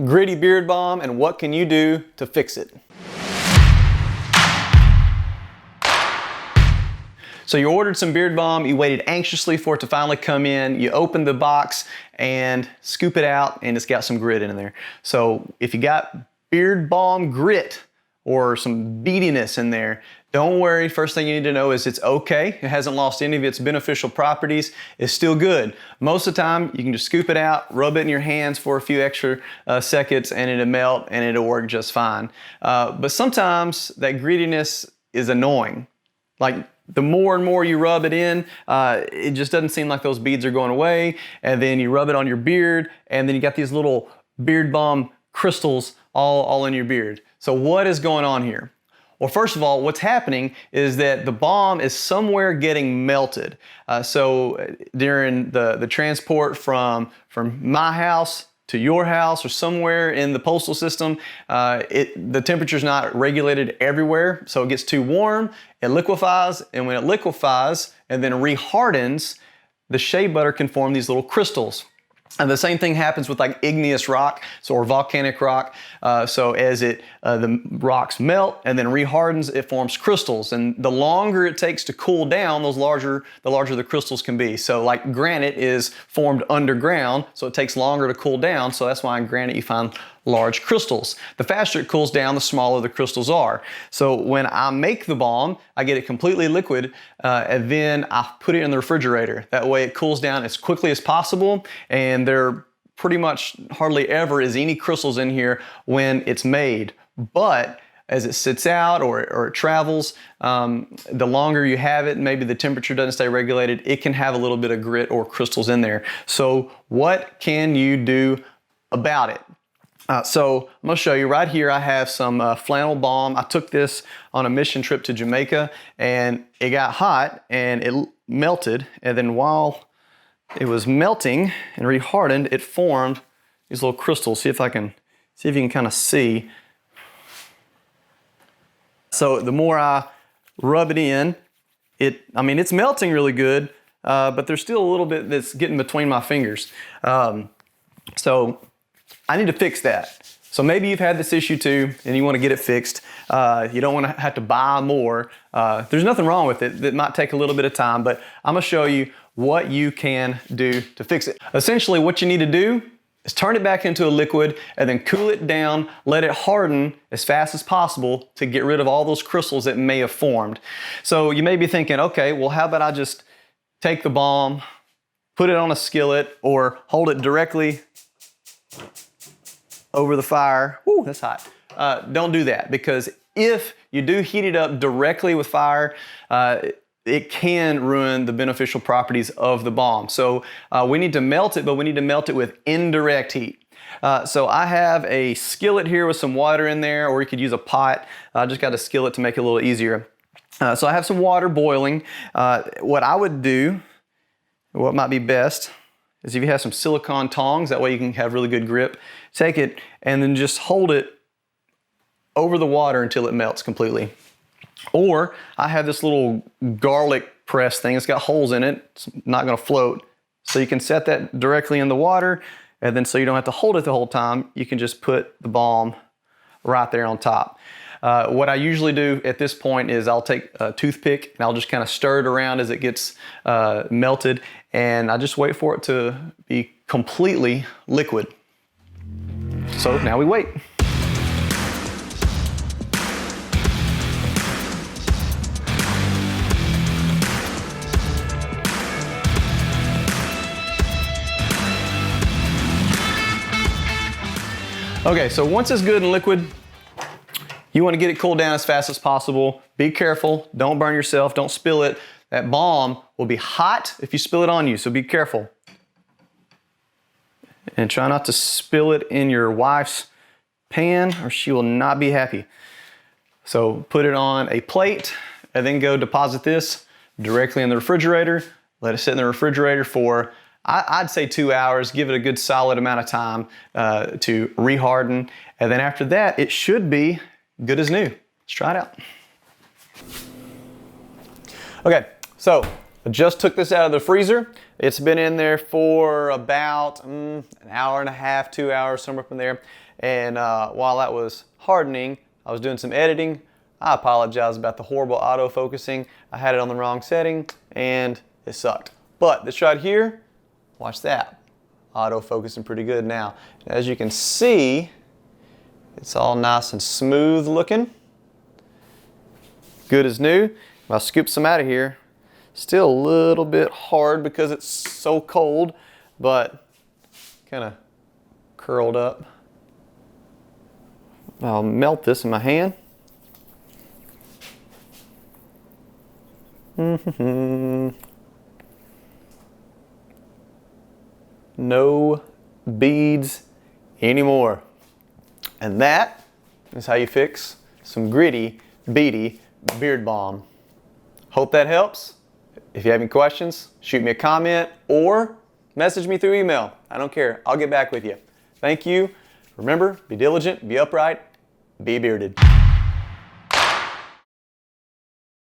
gritty beard balm and what can you do to fix it. So you ordered some beard balm, you waited anxiously for it to finally come in, you opened the box and scoop it out and it's got some grit in there. So if you got beard balm grit or some beadiness in there, don't worry. First thing you need to know is it's okay. It hasn't lost any of its beneficial properties. It's still good. Most of the time, you can just scoop it out, rub it in your hands for a few extra seconds, and it'll melt and it'll work just fine. But sometimes that grittiness is annoying. Like the more and more you rub it in, it just doesn't seem like those beads are going away. And then you rub it on your beard, and then you got these little beard balm crystals all in your beard. So what is going on here? Well, first of all, what's happening is that the balm is somewhere getting melted. So during the transport from my house to your house or somewhere in the postal system, the temperature's not regulated everywhere, so it gets too warm, it liquefies, and when it liquefies and then re-hardens, the shea butter can form these little crystals. And the same thing happens with like igneous rock, or volcanic rock. So as the rocks melt and then re-hardens, it forms crystals. And the longer it takes to cool down, the larger the crystals can be. So like granite is formed underground, so it takes longer to cool down. So that's why in granite you find large crystals. The faster it cools down, the smaller the crystals are. So when I make the balm, I get it completely liquid, and then I put it in the refrigerator. That way it cools down as quickly as possible, and there pretty much hardly ever is any crystals in here when it's made. But as it sits out or it travels, the longer you have it, maybe the temperature doesn't stay regulated, it can have a little bit of grit or crystals in there. So what can you do about it? So I'm gonna show you right here. I have some flannel balm. I took this on a mission trip to Jamaica and it got hot and it melted. And then while it was melting and re-hardened, it formed these little crystals. See if you can kind of see. So the more I rub it in, it's melting really good, but there's still a little bit that's getting between my fingers. So I need to fix that. So maybe you've had this issue too and you want to get it fixed. You don't want to have to buy more. There's nothing wrong with it. It might take a little bit of time, but I'm going to show you what you can do to fix it. Essentially what you need to do is turn it back into a liquid and then cool it down, let it harden as fast as possible to get rid of all those crystals that may have formed. So you may be thinking, okay, well how about I just take the balm, put it on a skillet or hold it directly over the fire. Woo, that's hot. Don't do that, because if you do heat it up directly with fire, it can ruin the beneficial properties of the balm. So we need to melt it, but we need to melt it with indirect heat. So I have a skillet here with some water in there, or you could use a pot. I just got a skillet to make it a little easier. So I have some water boiling. What I would do, what might be best, is if you have some silicone tongs, that way you can have really good grip, take it and then just hold it over the water until it melts completely. Or I have this little garlic press thing. It's got holes in it. It's not going to float. So you can set that directly in the water, and then so you don't have to hold it the whole time, you can just put the balm right there on top. What I usually do at this point is I'll take a toothpick and I'll just kind of stir it around as it gets melted, and I just wait for it to be completely liquid. So now we wait. Okay, so once it's good and liquid, you want to get it cooled down as fast as possible. Be careful, don't burn yourself, don't spill it. That balm will be hot if you spill it on you, so be careful. And try not to spill it in your wife's pan or she will not be happy. So put it on a plate and then go deposit this directly in the refrigerator. Let it sit in the refrigerator for, I'd say 2 hours. Give it a good solid amount of time to re-harden. And then after that, it should be good as new. Let's try it out. Okay, so I just took this out of the freezer. It's been in there for about an hour and a half, 2 hours, somewhere up in there. And while that was hardening, I was doing some editing. I apologize about the horrible auto-focusing. I had it on the wrong setting and it sucked. But this right here, watch that. Auto-focusing pretty good now. As you can see, it's all nice and smooth looking. Good as new. If I scoop some out of here, still a little bit hard because it's so cold, but kind of curled up. I'll melt this in my hand. No beads anymore. And that is how you fix some gritty, beady beard balm. Hope that helps. If you have any questions, shoot me a comment or message me through email. I don't care. I'll get back with you. Thank you. Remember, be diligent, be upright, be bearded.